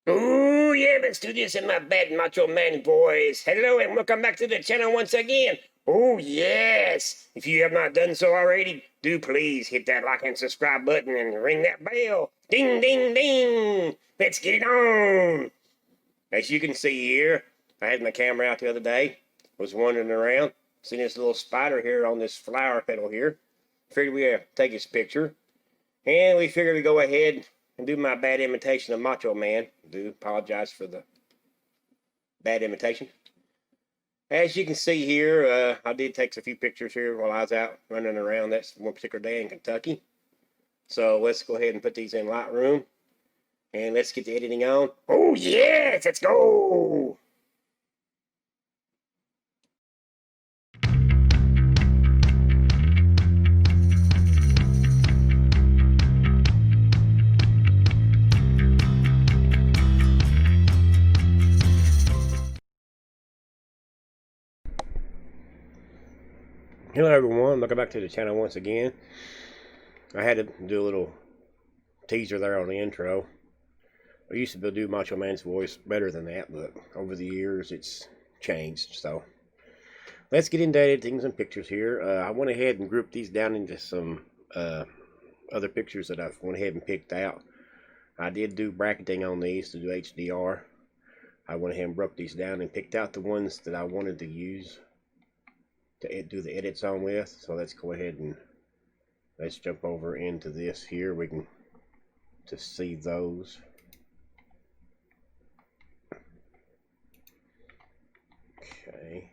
Ooh, yeah, let's do this in my bad macho man voice. Hello and welcome back to the channel once again. Oh, yes. If you have not done so already, do please hit that like and subscribe button and ring that bell. Ding, ding, ding. Let's get it on. As you can see here, I had my camera out the other day, was wandering around, seen this little spider here on this flower petal here. Figured we'd take his picture. And we figured we'd go ahead and do my bad imitation of Macho Man. I do apologize for the bad imitation. As you can see here, I did take a few pictures here while I was out running around that one particular day in Kentucky. So let's go ahead and put these in Lightroom. And let's get the editing on. Oh, yes, let's go. Hello everyone, welcome back to the channel once again. I had to do a little teaser there on the intro. I used to do Macho Man's voice better than that, but over the years it's changed. So let's get into editing some pictures here. I went ahead and grouped these down into some other pictures that I went ahead and picked out. I did do bracketing on these to do HDR. I went ahead and broke these down and picked out the ones that I wanted to use to do the edits on with. So let's go ahead and let's jump over into this here. We can just see those. Okay.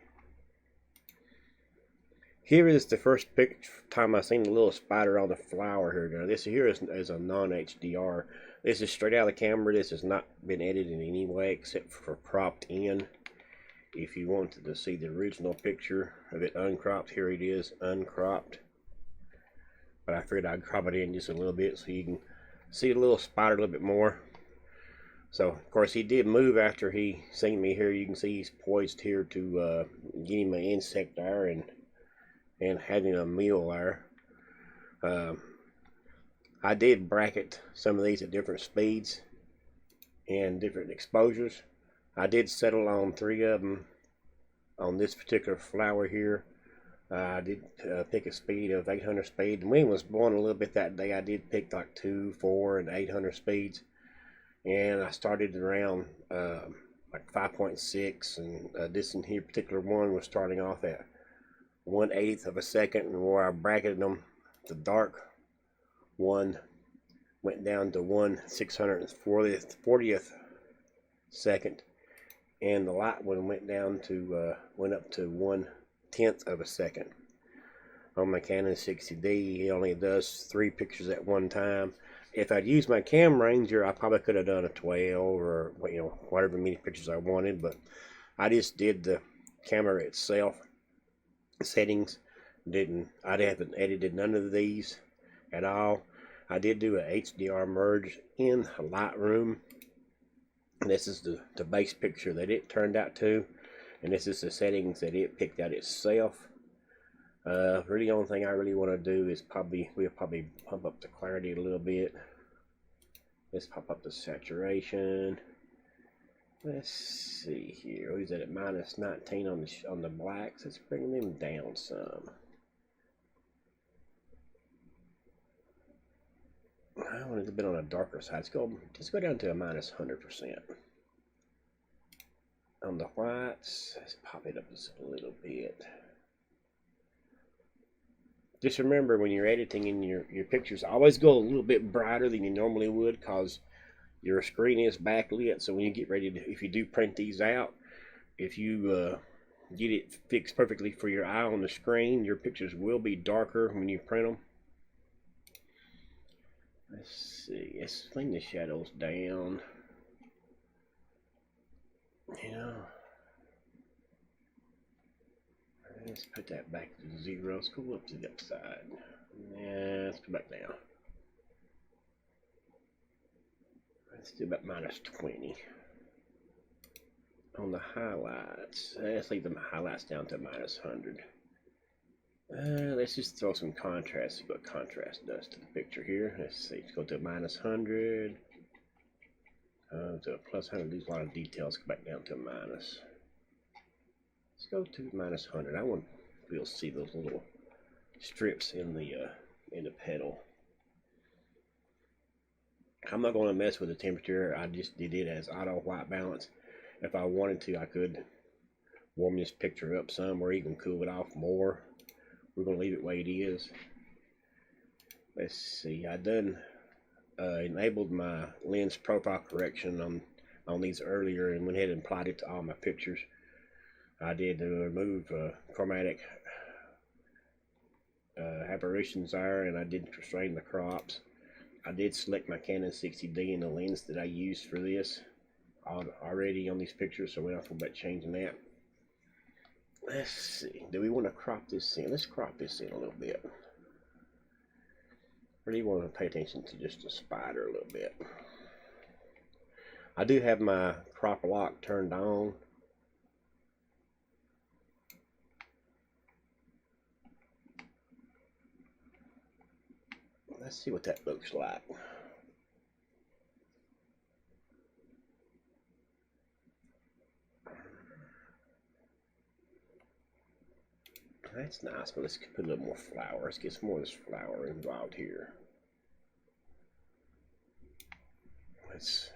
Here is the first time I seen the little spider on the flower here. Now this here is a non-HDR. This is straight out of the camera. This has not been edited in any way except for cropped in. If you wanted to see the original picture of it uncropped, here it is uncropped. But I figured I'd crop it in just a little bit so you can see the little spider a little bit more. So, of course, he did move after he seen me here. You can see he's poised here to get him an insect there and having a meal there. I did bracket some of these at different speeds and different exposures. I did settle on 3 of them on this particular flower here. I did pick a speed of 800 speed. The wind was blowing a little bit that day. I did pick like 2, 4, and 800 speeds. And I started around like 5.6, and this in here particular one was starting off at 1/8 of a second, and where I bracketed them, the dark one went down to 1/640th second, and the light one went down to went up to 1/10th of a second. On my Canon 60D, it only does 3 pictures at one time. If I'd used my Cam Ranger, I probably could have done a 12 or whatever many pictures I wanted, but I just did the camera itself settings. I haven't edited none of these at all. I did do a HDR merge in Lightroom. This is the base picture that it turned out to, and this is the settings that it picked out itself. Really, the only thing I really want to do is we'll probably pump up the clarity a little bit. Let's pop up the saturation. Let's see here. He's at -19 on the blacks. Let's bring them down some. I want it to be on a darker side. Let's go down to a -100%. On the whites, let's pop it up just a little bit. Just remember, when you're editing in your pictures, always go a little bit brighter than you normally would, because your screen is backlit. So when you get ready to, if you do print these out, if you get it fixed perfectly for your eye on the screen, your pictures will be darker when you print them. Let's see, let's bring the shadows down. Yeah. Let's put that back to 0. Let's go up to the upside. Yeah, let's go back down. Let's do about -20. On the highlights, let's leave the highlights down to -100. Let's just throw some contrast, see what contrast does to the picture here. Let's see, let's go to -100. to a plus 100, lose a lot of details, go back down to a minus. Let's go to minus 100. I want to be able to see those little strips in the pedal. I'm not going to mess with the temperature. I just did it as auto white balance. If I wanted to, I could warm this picture up some or even cool it off more. We're going to leave it the way it is. Let's see. I done enabled my lens profile correction on these earlier and went ahead and applied it to all my pictures. I did remove chromatic aberrations there, and I did restrain the crops. I did select my Canon 60D and the lens that I used for this already on these pictures, so we're not about changing that. Let's see. Do we want to crop this in? Let's crop this in a little bit. Really want to pay attention to just the spider a little bit. I do have my crop lock turned on. Let's see what that looks like. That's nice, but let's put a little more flower. Let's get some more of this flower involved here. Let's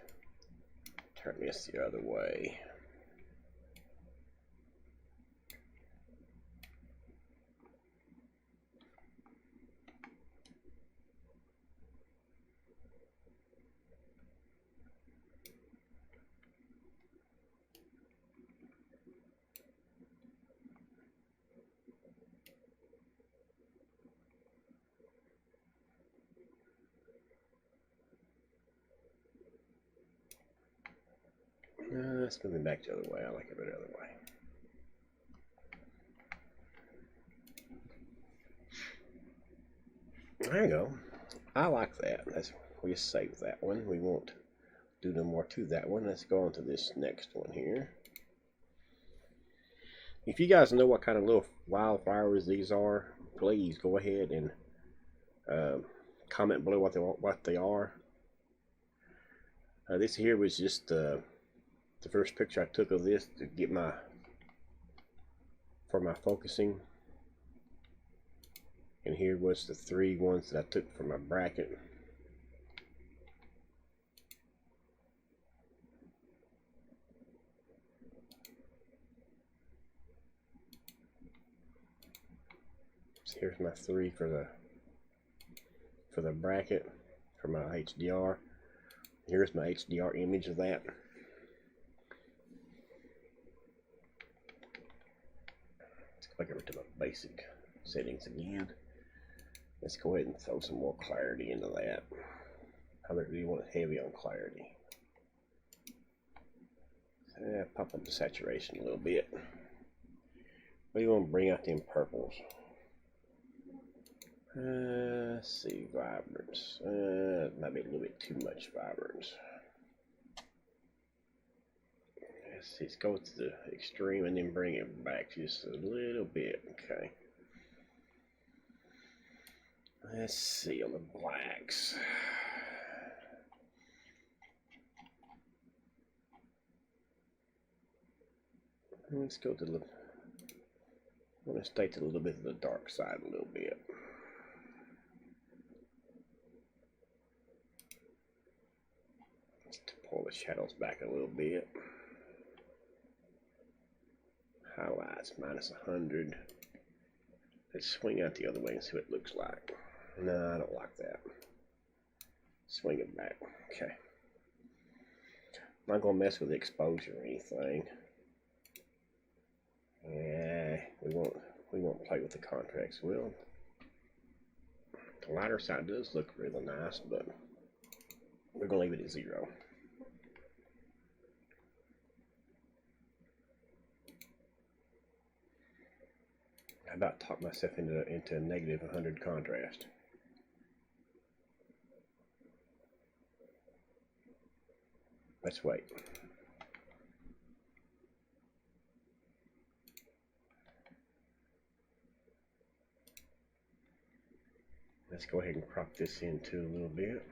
turn this the other way. Let's move it back the other way. I like it the other way. There you go. I like that. We'll just save that one. We won't do no more to that one. Let's go on to this next one here. If you guys know what kind of little wildflowers these are, please go ahead and comment below what they are. This here was just the first picture I took of this to get for my focusing, and here was the 3 ones that I took for my bracket. So here's my 3 for the bracket for my HDR. Here's my HDR image of that. Let's go back over to my basic settings again. Let's go ahead and throw some more clarity into that. I really want it heavy on clarity. Pop up the saturation a little bit. We want to bring out them purples. Let's see, vibrance. Might be a little bit too much vibrance. Let's go to the extreme and then bring it back just a little bit. Okay. Let's see on the blacks. Let's go to the. I want to stay to a little bit of the dark side a little bit. Let's pull the shadows back a little bit. Highlights minus 100. Let's swing out the other way and see what it looks like. No, I don't like that. Swing it back. Okay. I'm not gonna mess with the exposure or anything. Yeah, we won't play with the contrast. Well, the lighter side does look really nice, but we're gonna leave it at 0. I about talked myself into a negative 100 contrast. Let's wait. Let's go ahead and crop this into a little bit.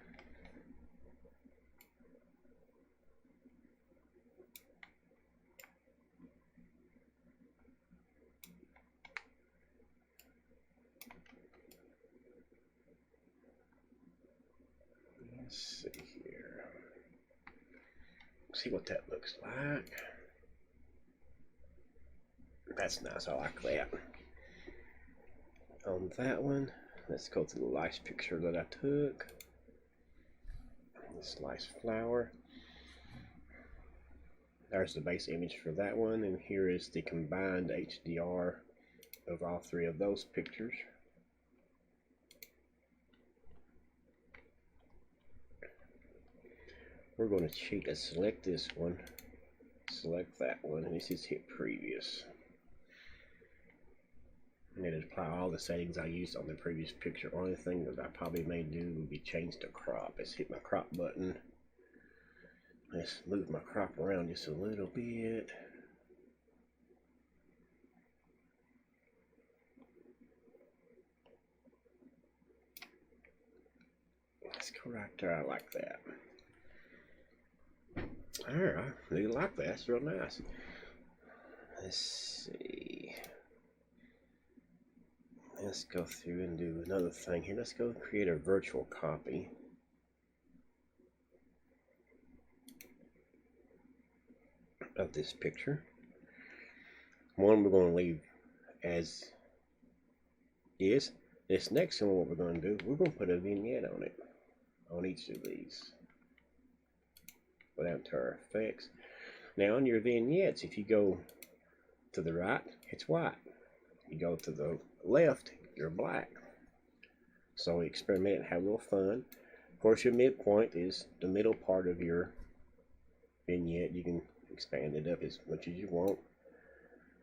Let's see here. See what that looks like. That's nice. I like that. On that one, let's go to the last picture that I took. This nice flower. There's the base image for that one, and here is the combined HDR of all three of those pictures. We're going to cheat and select this one, select that one, and this is hit previous. And then apply all the settings I used on the previous picture. Only thing that I probably may do would be change the crop. Let's hit my crop button. Let's move my crop around just a little bit. Let's go right there. I like that. Alright, I really like that. That's real nice. Let's see. Let's go through and do another thing here. Let's go create a virtual copy. Of this picture. One we're going to leave as is. This next one, what we're going to do, we're going to put a vignette on it, on each of these. Go down to our effects. Now on your vignettes, if you go to the right, it's white. You go to the left, you're black. So we experiment and have a little fun. Of course, your midpoint is the middle part of your vignette. You can expand it up as much as you want.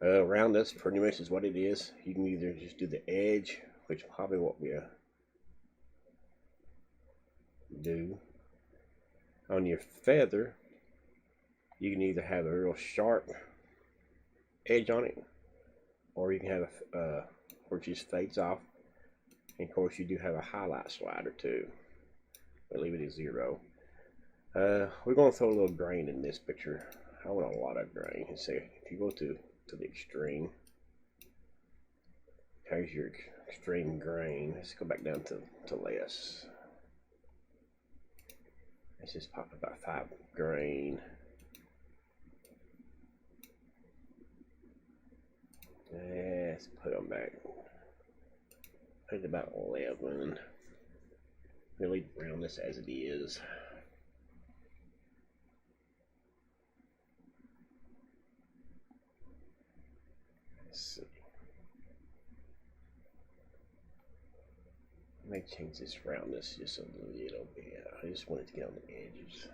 Around us pretty much is what it is. You can either just do the edge, which probably what we do. On your feather, you can either have a real sharp edge on it, or you can have a where it just fades off. And of course, you do have a highlight slider too, but leave it at 0. We're going to throw a little grain in this picture. I want a lot of grain. And say if you go to the extreme, here's your extreme grain. Let's go back down to less. Let's just pop about 5 grain. Let's put them back. Put it about 11. Really round this as it is. Let's see. I may change this roundness just a little bit. I just wanted to get on the edges.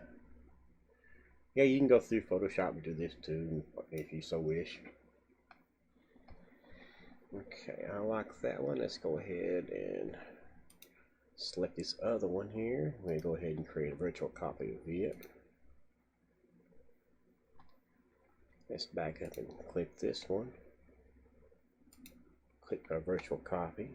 Yeah, you can go through Photoshop and do this too, if you so wish. Okay, I like that one. Let's go ahead and select this other one here. We're going to go ahead and create a virtual copy of it. Let's back up and click this one. Click our virtual copy.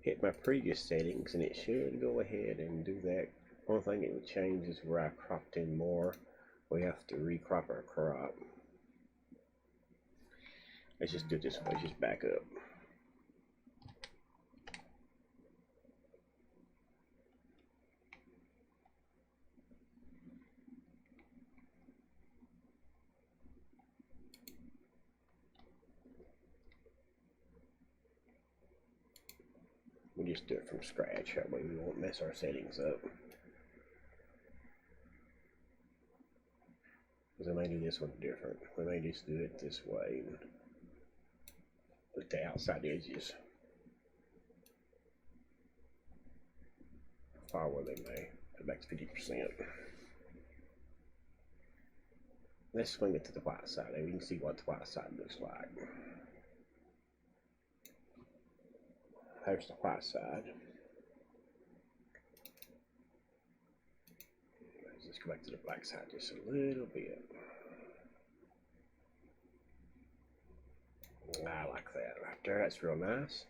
Hit my previous settings and it should go ahead and do that. One thing it would change is where I cropped in more. We have to recrop our crop. Let's just do it this way, just back up. We just do it from scratch, that way we won't mess our settings up. Because I may do this one different. We may just do it this way and put the outside edges far where they may. Put back to 50%. Let's swing it to the white side and we can see what the white side looks like. There's the white side. Let's just go back to the black side just a little bit. I like that right there. That's real nice.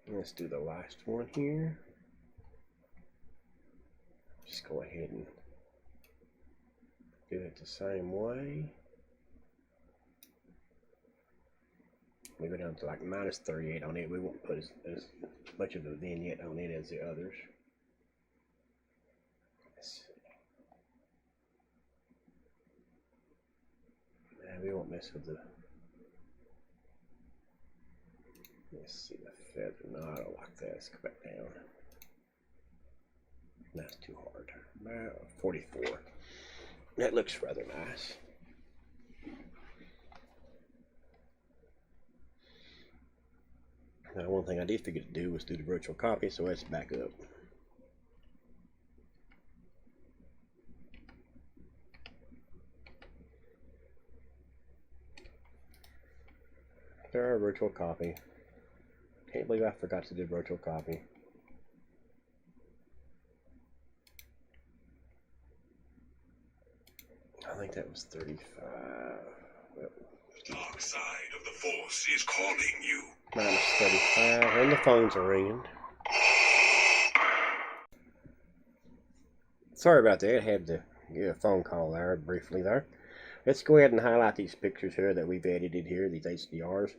Let's do the last one here. Just go ahead and do it the same way. We go down to like -38 on it. We won't put as much of a vignette on it as the others. mess with the. Let's see the feather. No, I don't like that. Let's go back down. That's too hard. 44. That looks rather nice. Now, one thing I did forget to do was do the virtual copy, so let's back up. There, virtual copy. Can't believe I forgot to do virtual copy. I think that was 35. Yep. The dark side of the Force is calling you. Minus 35, and the phones are ringing. Sorry about that. I had to get a phone call there briefly there. Let's go ahead and highlight these pictures here that we've edited here, these HDRs.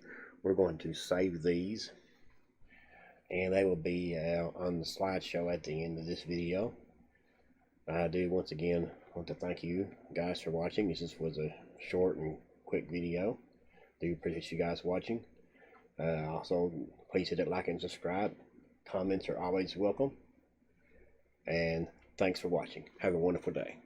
We're going to save these, and they will be on the slideshow at the end of this video. I do once again want to thank you guys for watching. This was a short and quick video. Do appreciate you guys watching. Also, please hit that like and subscribe. Comments are always welcome. And thanks for watching. Have a wonderful day.